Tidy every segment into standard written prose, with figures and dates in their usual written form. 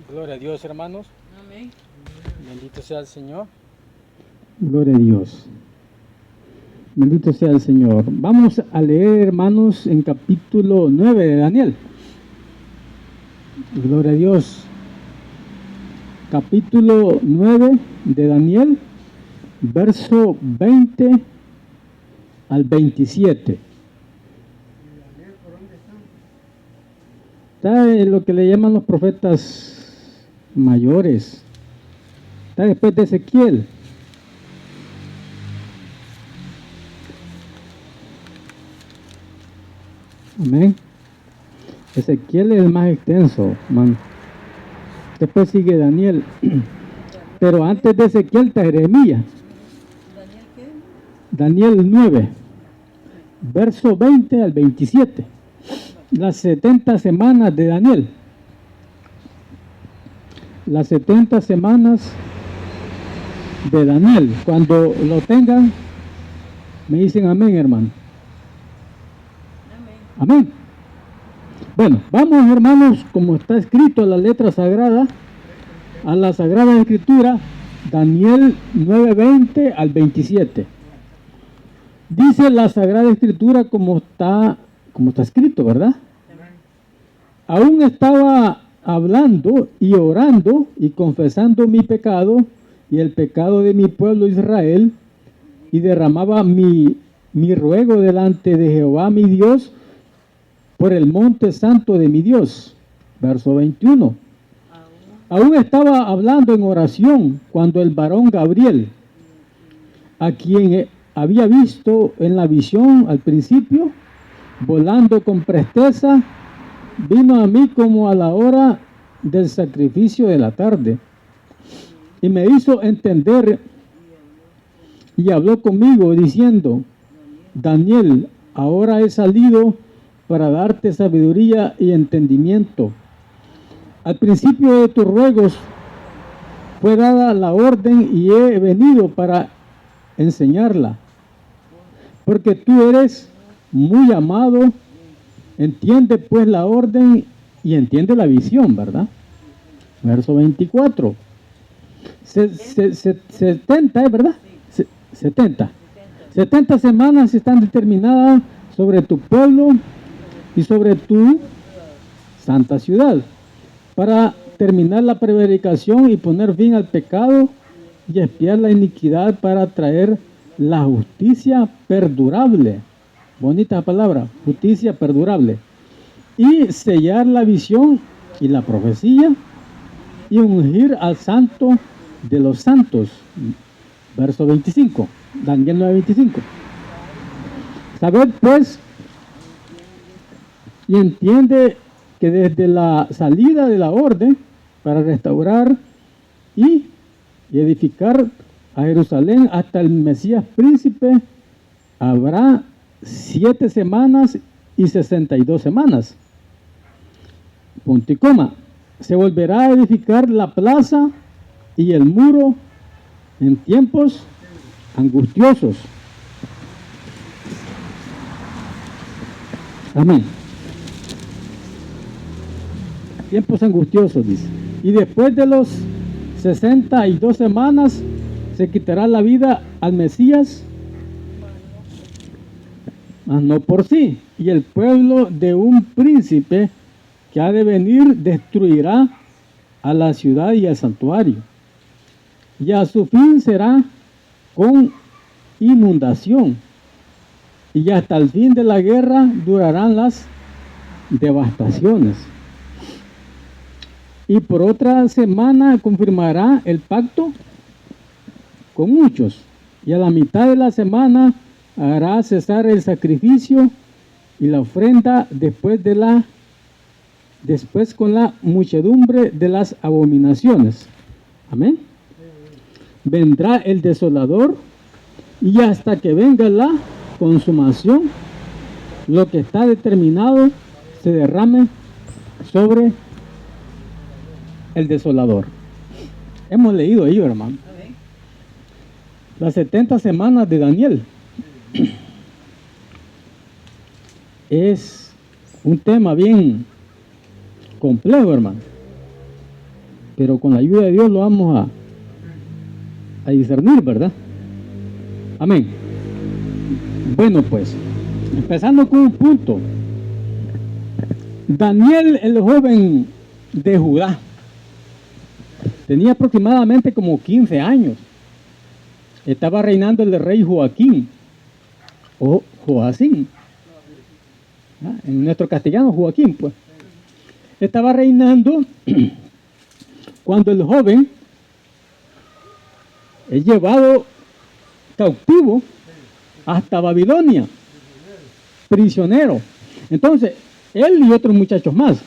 Gloria a Dios, hermanos. Amén. Bendito sea el Señor. Gloria a Dios. Bendito sea el Señor. Vamos a leer, hermanos, en capítulo 9 de Daniel. Gloria a Dios. Capítulo 9 de Daniel, verso 20 al 27. Está en lo que le llaman los profetas mayores. Está después de Ezequiel. Amén. Ezequiel es el más extenso, hermano. Después sigue Daniel. Pero antes de Ezequiel está Jeremías. ¿Daniel qué? Daniel 9, verso 20 al 27. Las 70 semanas de Daniel. Las 70 semanas de Daniel. Cuando lo tengan, me dicen amén, hermano. Amén. Amén. Bueno, vamos, hermanos, como está escrito en la letra sagrada, a la Sagrada Escritura, Daniel 9:20 al 27. Dice la Sagrada Escritura como está escrito, ¿verdad? Aún estaba hablando y orando y confesando mi pecado y el pecado de mi pueblo Israel, y derramaba mi ruego delante de Jehová mi Dios por el monte santo de mi Dios. Verso 21. Aún estaba hablando en oración cuando el varón Gabriel, a quien había visto en la visión al principio, volando con presteza, vino a mí como a la hora del sacrificio de la tarde, y me hizo entender y habló conmigo diciendo: Daniel, ahora he salido para darte sabiduría y entendimiento. Al principio de tus ruegos fue dada la orden y he venido para enseñarla, porque tú eres muy amado. Entiende pues la orden y entiende la visión, ¿verdad? Verso 24. 70, ¿es verdad? 70. 70 semanas están determinadas sobre tu pueblo y sobre tu santa ciudad, para terminar la prevaricación y poner fin al pecado y expiar la iniquidad, para traer la justicia perdurable. Bonita palabra, justicia perdurable. Y sellar la visión y la profecía y ungir al santo de los santos. Verso 25, Daniel 9:25. Sabed pues y entiende que desde la salida de la orden para restaurar y edificar a Jerusalén hasta el Mesías príncipe habrá 7 semanas y 62 semanas. Punto y coma. Se volverá a edificar la plaza y el muro en tiempos angustiosos. Amén. Tiempos angustiosos, dice. Y después de los 62 semanas se quitará la vida al Mesías, mas no por sí. Y el pueblo de un príncipe que ha de venir destruirá a la ciudad y al santuario. Y a su fin será con inundación. Y hasta el fin de la guerra durarán las devastaciones. Y por otra semana confirmará el pacto con muchos. Y a la mitad de la semana hará cesar el sacrificio y la ofrenda, después con la muchedumbre de las abominaciones. Amén. Vendrá el desolador, y hasta que venga la consumación, lo que está determinado se derrame sobre el desolador. Hemos leído ello, hermano. Las 70 semanas de Daniel es un tema bien complejo, hermano. pero con la ayuda de Dios lo vamos a discernir, ¿verdad? Amén. Bueno, pues, empezando con un punto. Daniel, el joven de Judá, tenía aproximadamente como 15 años. Estaba reinando el rey Joaquín, o Joacín. En nuestro castellano, Joaquín, pues. Estaba reinando cuando el joven es llevado cautivo hasta Babilonia, prisionero. Entonces, él y otros muchachos más.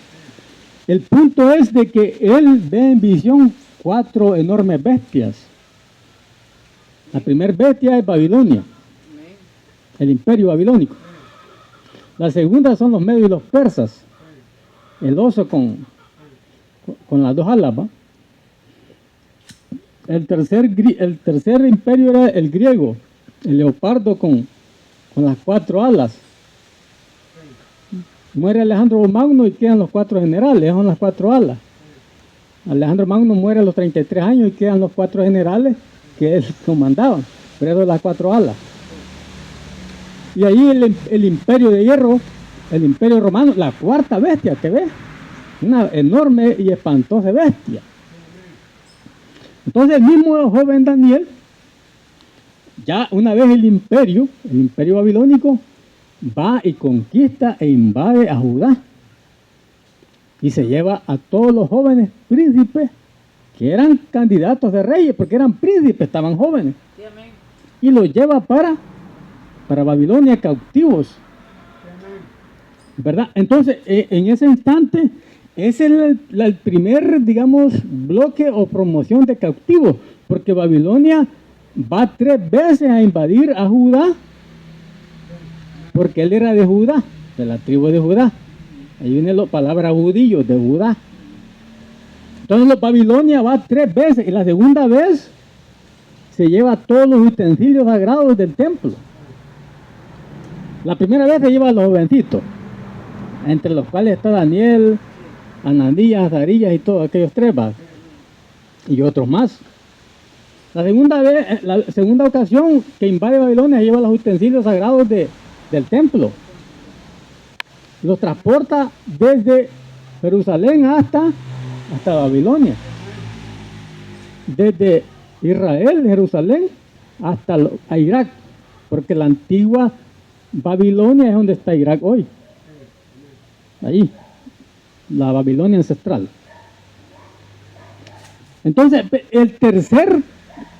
El punto es de que él ve en visión 4 enormes bestias. La primera bestia es Babilonia, el imperio babilónico. La segunda son los medios y los persas, el oso con las dos alas, ¿va? El tercer imperio era el griego, el leopardo con las 4 alas. Muere Alejandro Magno y quedan los 4 generales, son las 4 alas. Alejandro Magno muere a los 33 años y quedan los 4 generales que él comandaba, pero eso las 4 alas. Y ahí el imperio de hierro, el imperio romano, la cuarta bestia, ¿te ves? Una enorme y espantosa bestia. Entonces el mismo joven Daniel, ya una vez el imperio babilónico, va y conquista e invade a Judá. Y se lleva a todos los jóvenes príncipes que eran candidatos de reyes, porque eran príncipes, estaban jóvenes. Sí, amén. Y los lleva para Babilonia cautivos. ¿Verdad? Entonces, en ese instante, es el primer, digamos, bloque o promoción de cautivos, porque Babilonia va 3 veces a invadir a Judá, porque él era de Judá, de la tribu de Judá. Ahí viene la palabra judíos, de Judá. Entonces Babilonia va 3 veces, y la segunda vez se lleva todos los utensilios sagrados del templo. La primera vez se lleva a los jovencitos, entre los cuales está Daniel, Ananías, Azarías y todos aquellos 3, y otros más. La segunda ocasión que invade Babilonia lleva los utensilios sagrados del templo. Los transporta desde Jerusalén hasta Babilonia. Desde Israel, Jerusalén, hasta Irak. Porque la antigua Babilonia es donde está Irak hoy. Ahí. La Babilonia ancestral. Entonces, el tercer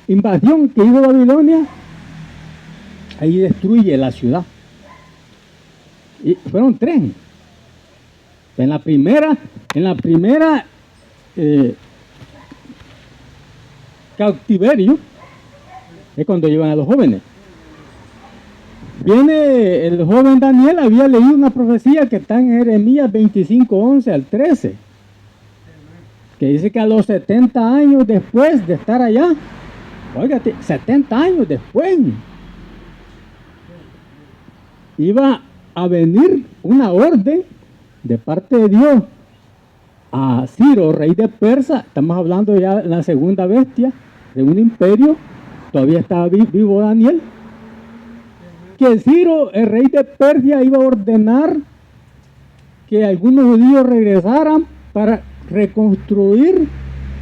invasión que hizo Babilonia, ahí destruye la ciudad. Y fueron 3. En la primera cautiverio es cuando llevan a los jóvenes. Viene el joven Daniel, había leído una profecía que está en Jeremías 25, 11 al 13, que dice que a los 70 años después de estar allá, óigate, 70 años después, iba a venir una orden de parte de Dios a Ciro, rey de Persia. Estamos hablando ya de la segunda bestia de un imperio. Todavía estaba vivo Daniel. Que Ciro, el rey de Persia, iba a ordenar que algunos judíos regresaran para reconstruir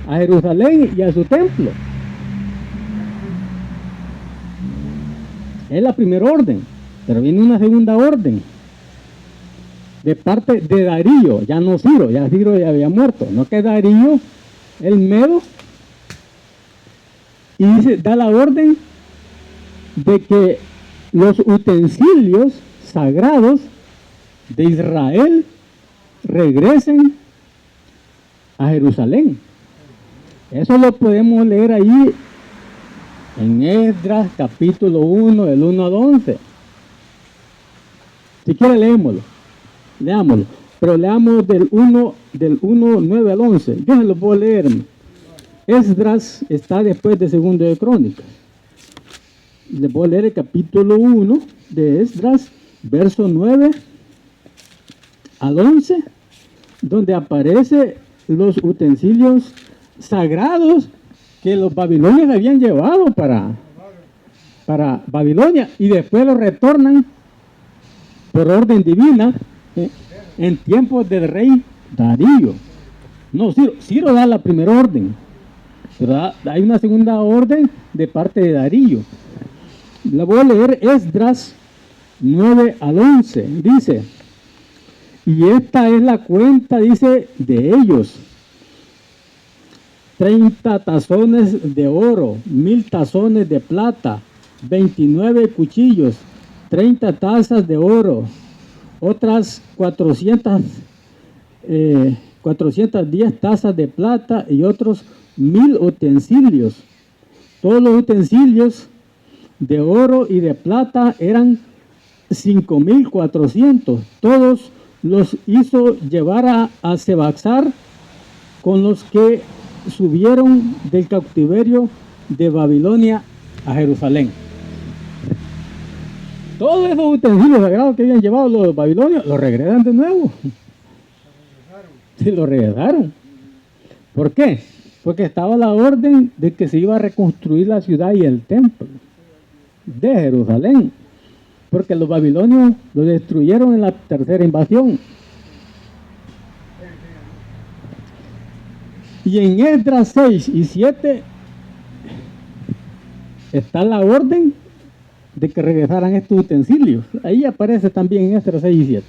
a Jerusalén y a su templo. Es la primera orden. Pero viene una segunda orden de parte de Darío, ya no Ciro, ya Ciro ya había muerto, no, que Darío, el Medo, y dice, da la orden de que los utensilios sagrados de Israel regresen a Jerusalén. Eso lo podemos leer ahí en Esdras capítulo 1, del 1 al 11. Si quiere leámoslo, pero leamos del 1, 9 al 11. Yo se lo puedo leer. Esdras está después de Segundo de Crónicas. Le voy a leer el capítulo 1 de Esdras, verso 9 al 11, donde aparece los utensilios sagrados que los babilonios habían llevado para Babilonia y después los retornan por orden divina en tiempos del rey Darío. No, Ciro da la primera orden, pero hay una segunda orden de parte de Darío. La voy a leer, Esdras 9 al 11, dice, y esta es la cuenta, dice, de ellos: 30 tazones de oro, 1000 tazones de plata, 29 cuchillos, 30 tazas de oro, otras 410 tazas de plata y otros 1000 utensilios. Todos los utensilios de oro y de plata eran 5400. Todos los hizo llevar a Sebacsar, con los que subieron del cautiverio de Babilonia a Jerusalén. Todos esos utensilios sagrados que habían llevado los babilonios, los regresan de nuevo. Sí, los regresaron. ¿Por qué? Porque estaba la orden de que se iba a reconstruir la ciudad y el templo de Jerusalén. Porque los babilonios lo destruyeron en la tercera invasión. Y en Esdras 6 y 7 está la orden de que regresaran estos utensilios. Ahí aparece también en Esdras 6 y 7.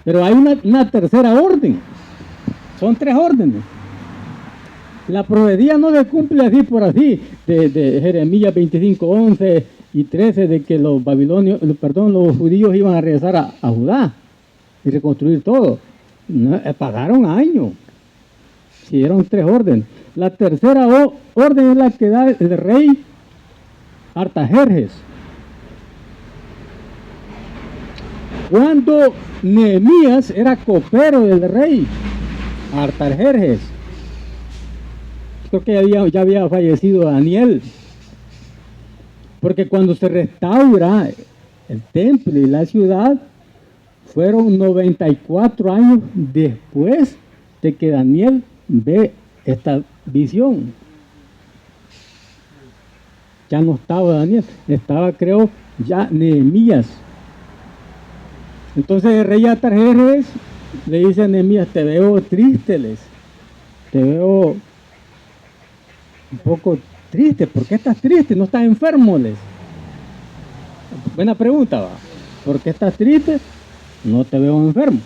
Pero hay una tercera orden. Son 3 órdenes. La profecía no se cumple así por así, de Jeremías 25, 11 y 13, de que los judíos iban a regresar a Judá y reconstruir todo. No, pagaron años. Siguieron 3 órdenes. La tercera orden es la que da el rey Artajerjes. Cuando Nehemías era copero del rey Artajerjes, creo que ya había fallecido Daniel, porque cuando se restaura el templo y la ciudad, fueron 94 años después de que Daniel ve esta visión. Ya no estaba Daniel, estaba, creo, ya Nehemías. Entonces el rey Artajerjes le dice a Nehemías: te veo triste, te veo un poco triste. ¿Por qué estás triste? ¿No estás enfermo? Buena pregunta, ¿va? ¿Por qué estás triste? No te veo enfermo.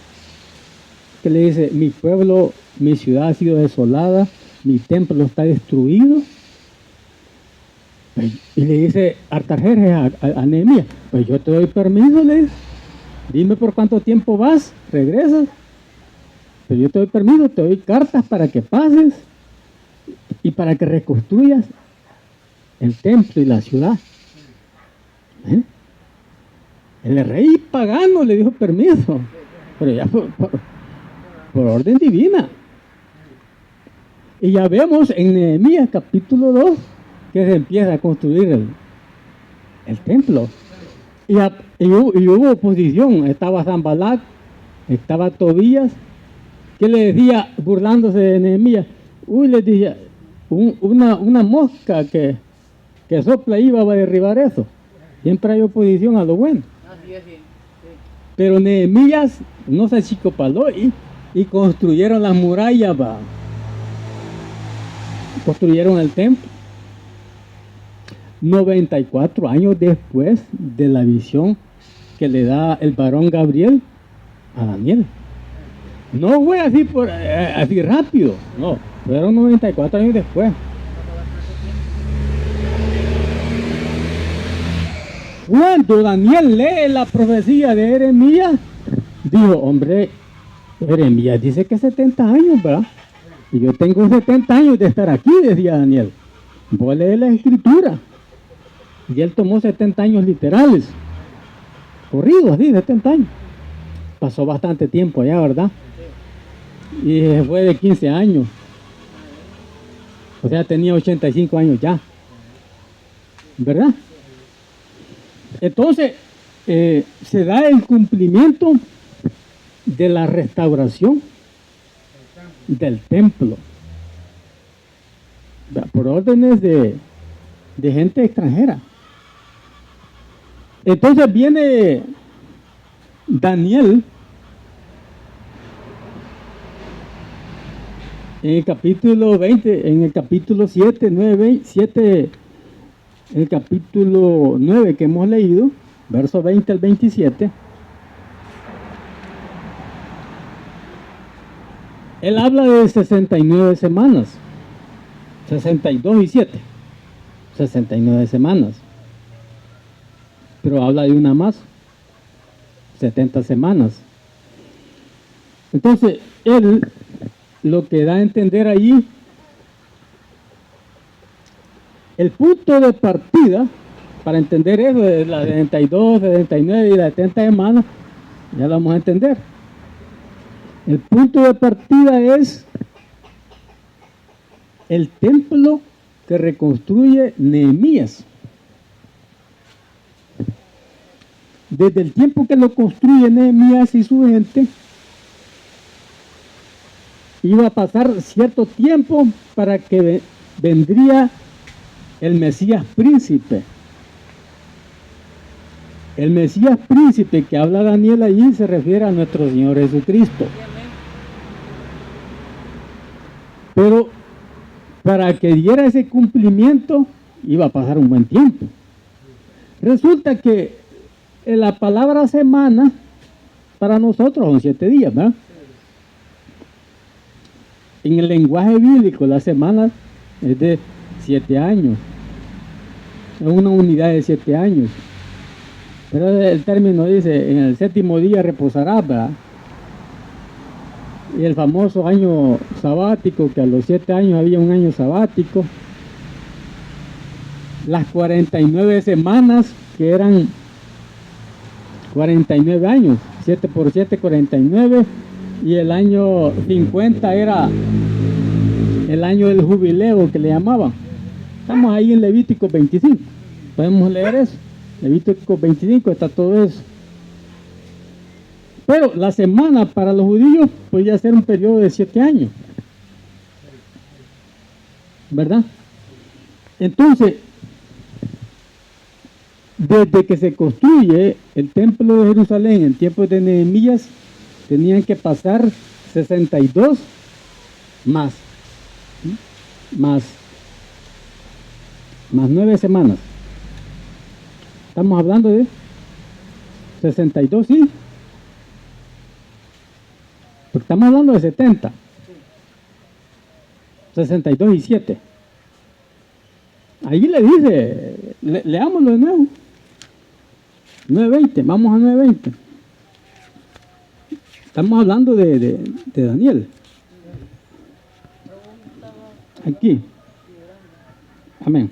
Que le dice: mi pueblo, mi ciudad ha sido desolada, mi templo está destruido. Y le dice Artajerjes a Nehemías: pues yo te doy permiso, le dice. Dime por cuánto tiempo vas, regresas. Pero yo te doy permiso, te doy cartas para que pases y para que reconstruyas el templo y la ciudad. ¿Eh? El rey pagano le dijo permiso, pero ya por orden divina. Y ya vemos en Nehemías capítulo 2 que se empieza a construir el templo. Y hubo oposición. Estaba Sanbalat, estaba Tobías, que le decía, burlándose de Nehemías: uy, le decía, una mosca que sopla iba a derribar eso. Siempre hay oposición a lo bueno. Pero Nehemías no se achicopaló y construyeron las murallas, construyeron el templo. 94 años después de la visión que le da el varón Gabriel a Daniel. No fue así así rápido, no, fueron 94 años después. Cuando Daniel lee la profecía de Jeremías, dijo: hombre, Jeremías dice que 70 años, ¿verdad? Y yo tengo 70 años de estar aquí, decía Daniel. Voy a leer la escritura. Y él tomó 70 años literales, corridos así, 70 años. Pasó bastante tiempo allá, ¿verdad? Y fue de 15 años. O sea, tenía 85 años ya, ¿verdad? Entonces, se da el cumplimiento de la restauración del templo. por órdenes de gente extranjera. Entonces viene Daniel en el capítulo 20, en el capítulo 7, 9, 7, en el capítulo 9 que hemos leído, verso 20 al 27, él habla de 69 semanas, 62 y 7, 69 semanas, pero habla de una más, 70 semanas. Entonces, él lo que da a entender ahí, el punto de partida, para entender eso, de las 72, 79 y las 70 semanas, ya lo vamos a entender. El punto de partida es el templo que reconstruye Nehemías. Desde el tiempo que lo construye Nehemías y su gente, iba a pasar cierto tiempo para que vendría el Mesías príncipe. El Mesías príncipe que habla Daniel allí se refiere a nuestro Señor Jesucristo. Pero para que diera ese cumplimiento iba a pasar un buen tiempo. Resulta que la palabra semana para nosotros son 7 días, ¿verdad? En el lenguaje bíblico la semana es de 7 años. Es una unidad de 7 años. Pero el término dice, en el 7º día reposarás, ¿verdad? Y el famoso año sabático, que a los 7 años había un año sabático. Las 49 semanas, que eran 49 años, 7 por 7, 49, y el año 50 era el año del jubileo que le llamaban. Estamos ahí en Levítico 25, podemos leer eso. Levítico 25 está todo eso. Pero la semana para los judíos podía ser un periodo de 7 años, ¿verdad? Entonces, desde que se construye el templo de Jerusalén en tiempos de Nehemías, tenían que pasar 62 más 9 semanas. Estamos hablando de 62, sí. Porque estamos hablando de 70. 62 y 7. Ahí le dice, leámoslo de nuevo. 9:20, vamos a 9:20. Estamos hablando de Daniel. Aquí. Amén.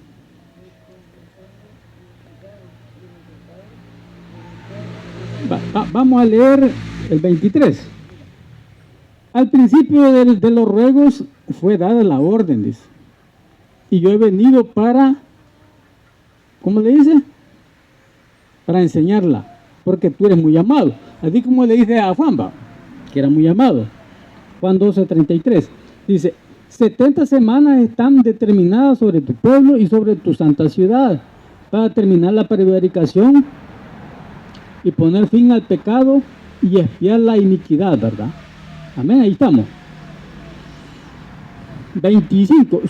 Vamos a leer el 23. Al principio de los ruegos fue dada la orden, dice. Y yo he venido para, ¿cómo le dice? Para enseñarla, porque tú eres muy amado. Así como le dice a Juan, que era muy amado. Juan 12:33. Dice, 70 semanas están determinadas sobre tu pueblo y sobre tu santa ciudad, para terminar la prevaricación y poner fin al pecado y expiar la iniquidad, ¿verdad? Amén, ahí estamos. 25.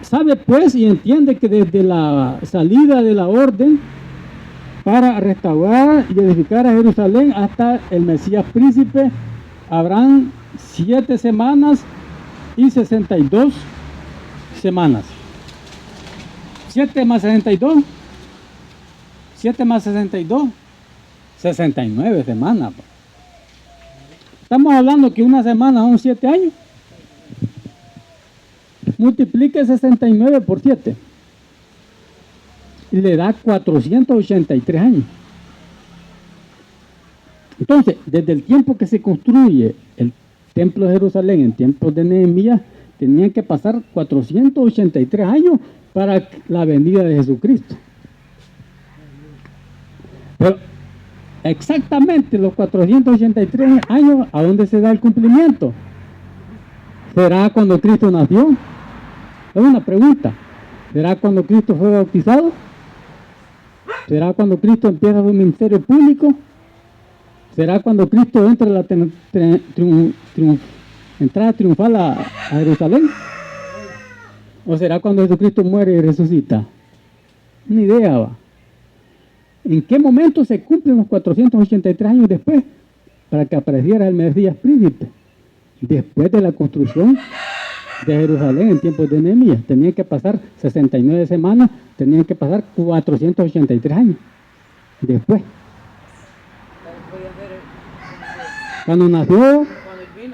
Sabe pues y entiende que desde la salida de la orden para restaurar y edificar a Jerusalén hasta el Mesías príncipe habrán 7 semanas y 62 semanas. 7 más 62, 7 más 62, 69 semanas. Estamos hablando que una semana son 7 años. Multiplique 69 por 7 y le da 483 años. Entonces, desde el tiempo que se construye el templo de Jerusalén, en tiempos de Nehemías, tenían que pasar 483 años para la venida de Jesucristo. Pero exactamente los 483 años, ¿a dónde se da el cumplimiento? ¿Será cuando Cristo nació? Es una pregunta. ¿Será cuando Cristo fue bautizado? ¿Será cuando Cristo empieza su ministerio público? ¿Será cuando Cristo entra a la entrada triunfal a Jerusalén? ¿O será cuando Jesucristo muere y resucita? Una idea, va. ¿En qué momento se cumplen los 483 años después para que apareciera el Mesías príncipe? Después de la construcción de Jerusalén en tiempos de Nehemías. Tenían que pasar 69 semanas, tenían que pasar 483 años. Después. Cuando nació,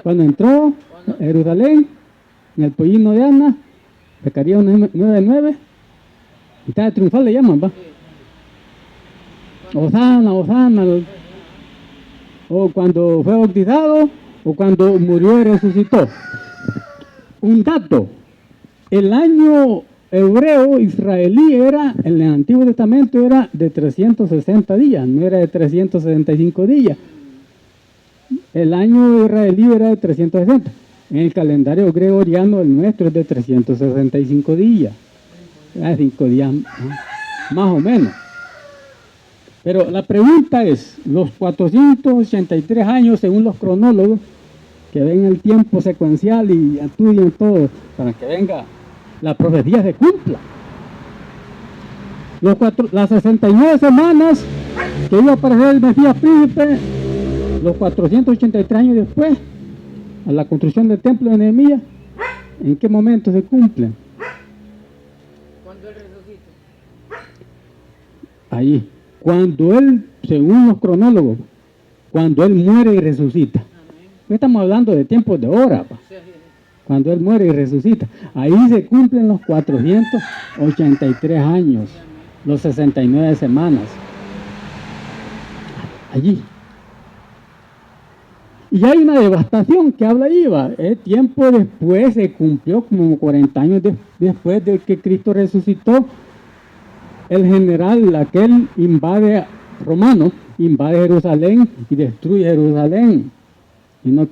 cuando entró a Jerusalén, en el pollino de Ana, sacaría un 9 y estaba triunfal, le llaman, va. Osana, Osana, o cuando fue bautizado, o cuando murió y resucitó. Un dato, el año hebreo israelí era, en el Antiguo Testamento era de 360 días, no era de 365 días. El año israelí era de 360. En el calendario gregoriano, el nuestro es de 365 días. 5 días más o menos. Pero la pregunta es, los 483 años, según los cronólogos, que ven el tiempo secuencial y estudian todo, para que venga la profecía se cumpla. Las 69 semanas que iba a aparecer el Mesías príncipe, los 483 años después, a la construcción del templo de Nehemías, ¿en qué momento se cumplen? Cuando él resucita. Ahí, cuando él, según los cronólogos, cuando él muere y resucita. No estamos hablando de tiempos de hora, pa. Cuando él muere y resucita. Ahí se cumplen los 483 años, los 69 semanas. Allí. Y hay una devastación que habla ahí, va. Tiempo después se cumplió, como 40 años después de que Cristo resucitó, el general, aquel romano, invade Jerusalén y destruye Jerusalén. Y no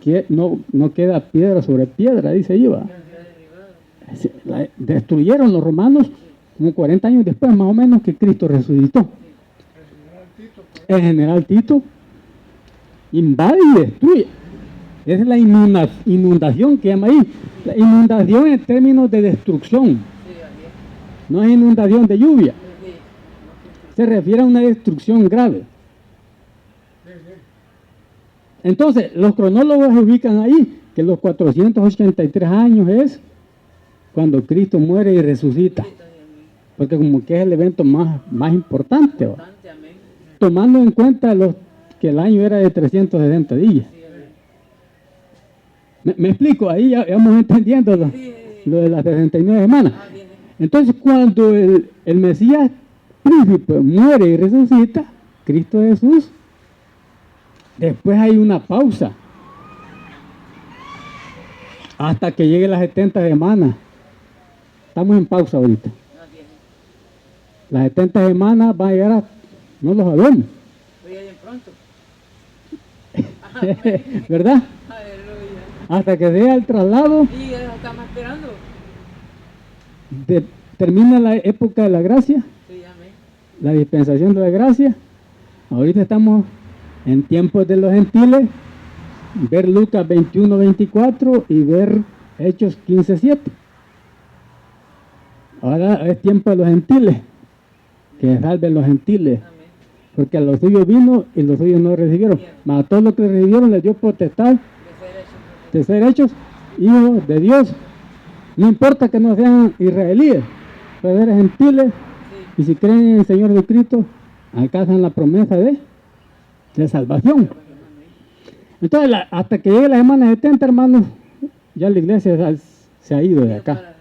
queda piedra sobre piedra, dice Iba. Destruyeron los romanos como 40 años después, más o menos, que Cristo resucitó. El general Tito invade y destruye. Esa es la inundación que llama ahí. La inundación en términos de destrucción. No es inundación de lluvia. Se refiere a una destrucción grave. Entonces, los cronólogos ubican ahí que los 483 años es cuando Cristo muere y resucita. Porque como que es el evento más importante, ¿va? Tomando en cuenta que el año era de 360 días. ¿Me explico? Ahí ya vamos entendiendo lo de las 69 semanas. Entonces, cuando el Mesías príncipe muere y resucita, Cristo Jesús, después hay una pausa hasta que llegue las 70 semanas. Estamos en pausa ahorita. Las 70 semanas va a llegar no lo sabemos. ¿Verdad? Hasta que sea el traslado. Y estamos esperando. Termina la época de la gracia. Sí, amén. La dispensación de la gracia. Ahorita estamos en tiempos de los gentiles, ver Lucas 21-24 y ver Hechos 15-7. Ahora es tiempo de los gentiles, que salven los gentiles, porque a los suyos vino y los suyos no recibieron, mas a todos los que recibieron les dio potestad de ser hechos hijos de Dios. No importa que no sean israelíes, pueden ser gentiles, y si creen en el Señor Jesucristo, alcanzan la promesa de salvación. Entonces, hasta que llegue la semana 70, hermanos, ya la iglesia se ha ido de acá.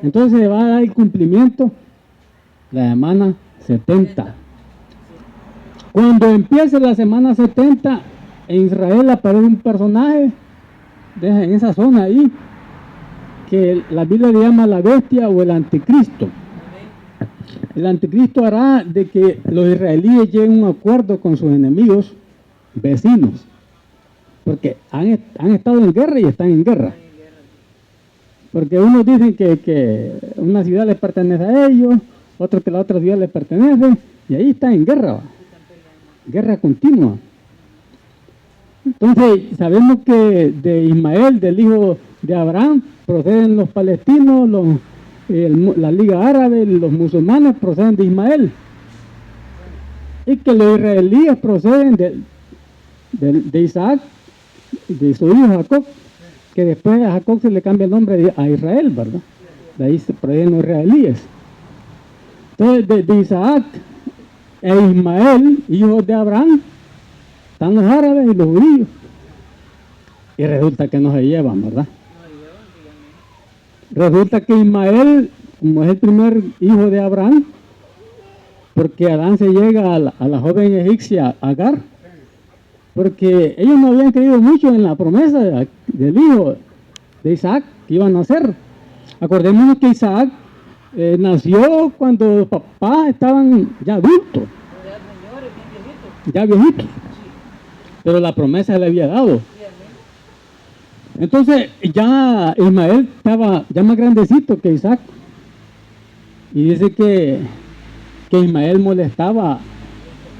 Entonces se va a dar el cumplimiento la semana 70. Cuando empiece la semana 70, en Israel aparece un personaje en esa zona ahí, que la Biblia le llama la bestia o el anticristo. El anticristo hará de que los israelíes lleguen a un acuerdo con sus enemigos vecinos, porque han estado en guerra y están en guerra. Porque unos dicen que una ciudad les pertenece a ellos, otros que la otra ciudad les pertenece, y ahí están en guerra, ¿va? Guerra continua. Entonces, sabemos que de Ismael, del hijo de Abraham, proceden los palestinos, la Liga Árabe, los musulmanes proceden de Ismael. Y que los israelíes proceden de Isaac, de su hijo Jacob, que después a Jacob se le cambia el nombre a Israel, ¿verdad? De ahí se proceden los israelíes. Entonces, de Isaac e Ismael, hijos de Abraham, están los árabes y los judíos. Y resulta que no se llevan, ¿verdad? Resulta que Ismael, como es el primer hijo de Abraham, porque Adán se llega a la joven egipcia Agar, porque ellos no habían creído mucho en la promesa del hijo de Isaac que iban a nacer. Acordémonos que Isaac nació cuando los papás estaban ya adultos, ya viejitos, pero la promesa se le había dado. Entonces ya Ismael estaba ya más grandecito que Isaac, y dice que Ismael molestaba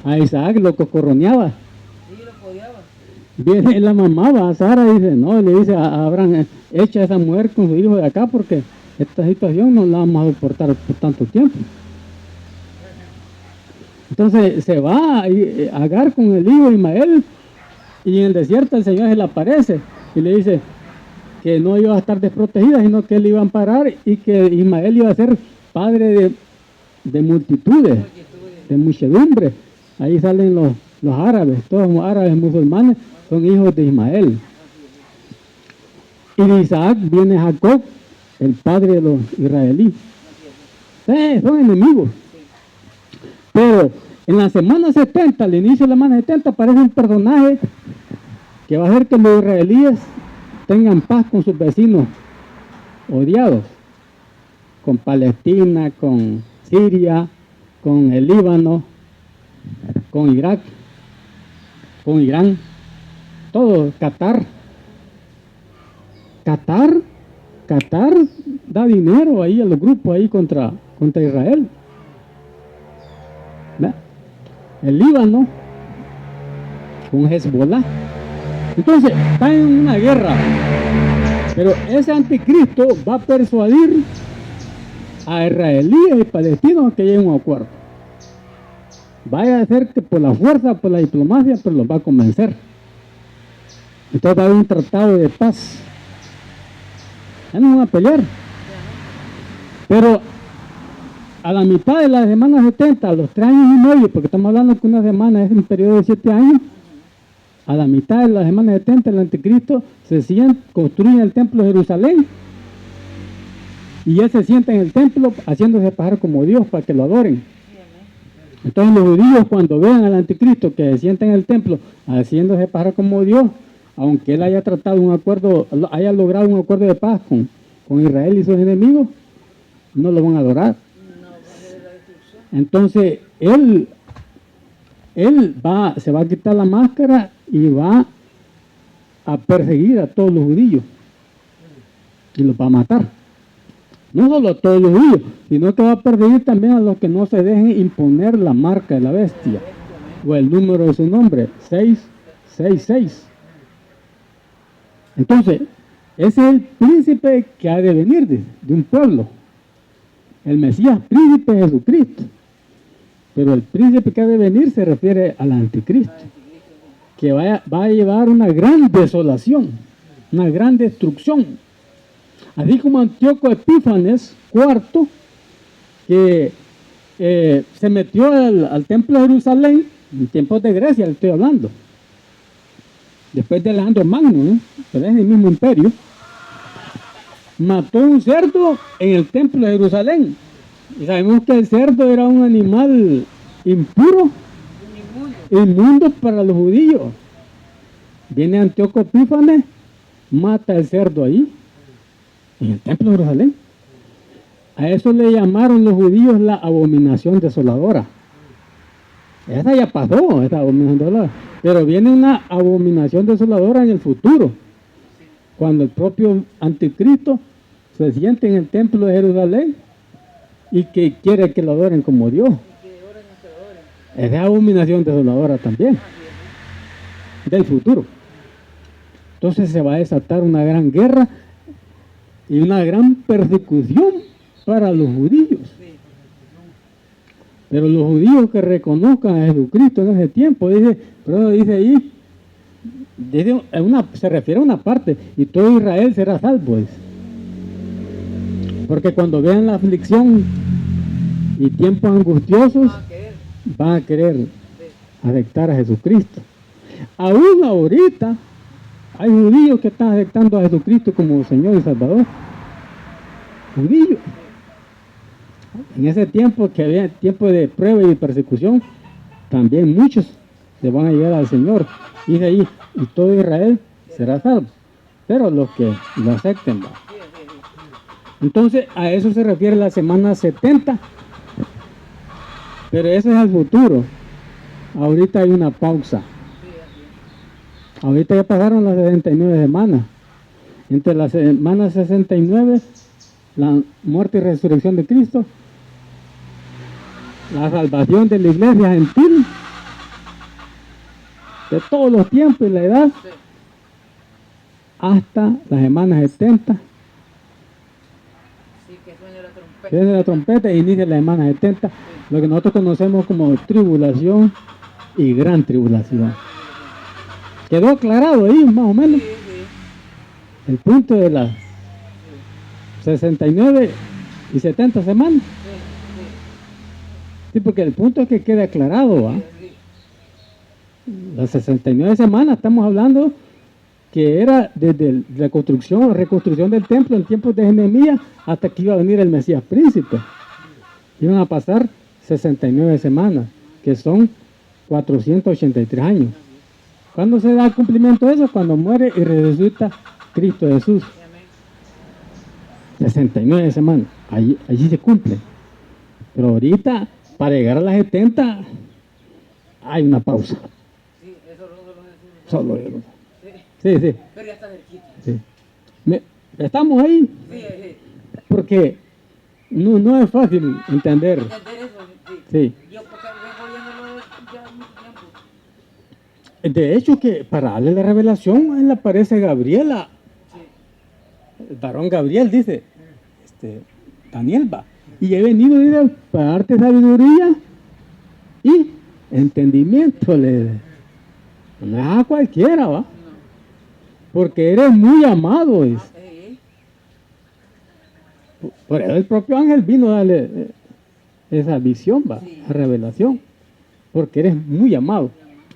a Isaac, lo cocorroneaba. Viene la mamá, va a Sara, dice, no, le dice a Abraham, echa a esa mujer con su hijo de acá porque esta situación no la vamos a soportar por tanto tiempo. Entonces se va a Agar con el hijo de Ismael, y en el desierto el Señor se le aparece y le dice que no iba a estar desprotegida, sino que él iba a amparar y que Ismael iba a ser padre de multitudes, de muchedumbre. Ahí salen los árabes, todos los árabes musulmanes son hijos de Ismael. Y de Isaac viene Jacob, el padre de los israelíes. Son enemigos. Pero en la semana 70, al inicio de la semana 70, aparece un personaje que va a hacer que los israelíes tengan paz con sus vecinos odiados, con Palestina, con Siria, con el Líbano, con Irak, con Irán, todo, Qatar. Qatar da dinero ahí a los grupos ahí contra Israel. ¿Ve? El Líbano con Hezbollah. Entonces, está en una guerra. Pero ese anticristo va a persuadir a israelíes y palestinos que lleguen a un acuerdo. Vaya a ser que por la fuerza, por la diplomacia, pero los va a convencer. Entonces va a haber un tratado de paz. Ya no van a pelear. Pero a la mitad de la semana 70, a los 3 años y medio, porque estamos hablando que una semana es un periodo de 7 años, a la mitad de la semana 70 el anticristo se sienta, construye el templo de Jerusalén, y él se sienta en el templo haciéndose pasar como Dios para que lo adoren. Entonces los judíos, cuando vean al anticristo que se sienta en el templo haciéndose pasar como Dios, aunque él haya tratado un acuerdo, haya logrado un acuerdo de paz con Israel y sus enemigos, no lo van a adorar. Entonces él se va a quitar la máscara y va a perseguir a todos los judíos y los va a matar. No solo a todos los judíos, sino que va a perseguir también a los que no se dejen imponer la marca de la bestia o el número de su nombre, 666. Entonces, ese es el príncipe que ha de venir de un pueblo. El Mesías príncipe es Jesucristo. Pero el príncipe que ha de venir se refiere al anticristo, que va a llevar una gran desolación, una gran destrucción. Así como Antíoco Epífanes IV, que se metió al templo de Jerusalén, en tiempos de Grecia le estoy hablando, después de Alejandro Magno, ¿no? Pero es el mismo imperio, mató un cerdo en el templo de Jerusalén. Y sabemos que el cerdo era un animal impuro, inmundo para los judíos. Viene Antíoco Epífanes, mata el cerdo ahí, en el templo de Jerusalén. A eso le llamaron los judíos la abominación desoladora. Esa ya pasó, esa abominación desoladora. Pero viene una abominación desoladora en el futuro, cuando el propio anticristo se siente en el templo de Jerusalén y que quiere que lo adoren como Dios. Que oren y se adoren. Es de abominación desoladora también, del futuro. Entonces se va a desatar una gran guerra y una gran persecución para los judíos. Sí. Pero los judíos que reconozcan a Jesucristo en ese tiempo, dice, pero dice ahí, se refiere a una parte, y todo Israel será salvo. Dice. Porque cuando vean la aflicción y tiempos angustiosos, van a querer aceptar a Jesucristo. Aún ahorita hay judíos que están aceptando a Jesucristo como Señor y Salvador. Judíos. En ese tiempo que había tiempo de prueba y persecución, también muchos se van a llegar al Señor. Dice ahí, y todo Israel será salvo. Pero los que lo acepten, va. Entonces, a eso se refiere la semana 70. Pero eso es al futuro. Ahorita hay una pausa. Ahorita ya pasaron las 69 semanas. Entre la semana 69, la muerte y resurrección de Cristo, la salvación de la iglesia gentil, de todos los tiempos y la edad, hasta la semana 70. Sí, que suene la trompeta. Suena la trompeta e inicia la semana 70, lo que nosotros conocemos como tribulación y gran tribulación. Quedó aclarado ahí, más o menos, Sí, sí. el punto de las 69 y 70 semanas. Sí, porque el punto es que quede aclarado, ¿va? Las 69 semanas, estamos hablando que era desde la reconstrucción del templo en tiempos de Nehemías hasta que iba a venir el Mesías príncipe. Iban a pasar 69 semanas, que son 483 años. ¿Cuándo se da el cumplimiento de eso? Cuando muere y resucita Cristo Jesús. 69 semanas, allí se cumple. Pero ahorita, para llegar a las 70, hay una pausa. Sí, eso Solo sí, sí. pero ya está cerquita. Sí. Estamos ahí, Sí, sí. porque no es fácil entender. Entender eso, sí. Sí. Yo porque vengo viéndolo ya mucho tiempo. De hecho, que para darle la revelación, a él le aparece Gabriela. Sí. El varón Gabriel dice, Daniel va. Y he venido, dice, para darte sabiduría y entendimiento. No es a cualquiera, va. No. Porque eres muy amado, dice. Sí. Por eso el propio ángel vino a darle esa visión, va, Sí. esa revelación. Porque eres muy amado.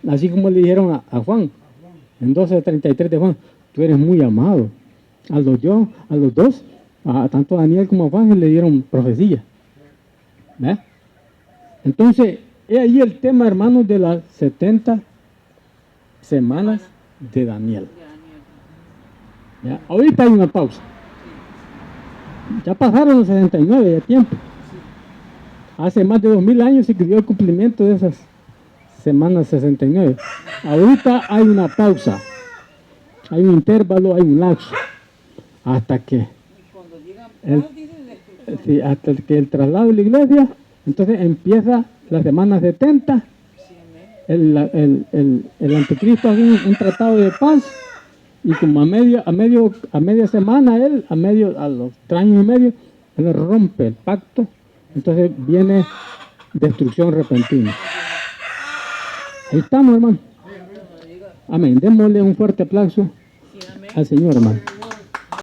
Así como le dijeron a Juan, en 12:33 de Juan, tú eres muy amado. A los dos, tanto a Daniel como a Juan, le dieron profecía. ¿Ve? Entonces, he ahí el tema, hermanos, de las 70 semanas de Daniel. ¿Ya? Ahorita hay una pausa. Ya pasaron los 69, ya tiempo. Hace más de 2000 años se dio el cumplimiento de esas semanas 69. Ahorita hay una pausa. Hay un intervalo, hay un lapso. Hasta que Cuando llegan el, más, dicen destrucción. sí, hasta que el traslado de la iglesia, entonces empieza la semana 70. Sí, amén. El anticristo hace un tratado de paz y como a media semana a los 3 años y medio, él rompe el pacto. Entonces viene destrucción repentina. Ahí estamos, hermano. Amén. Démosle un fuerte aplauso Sí, amén. al Señor, hermano.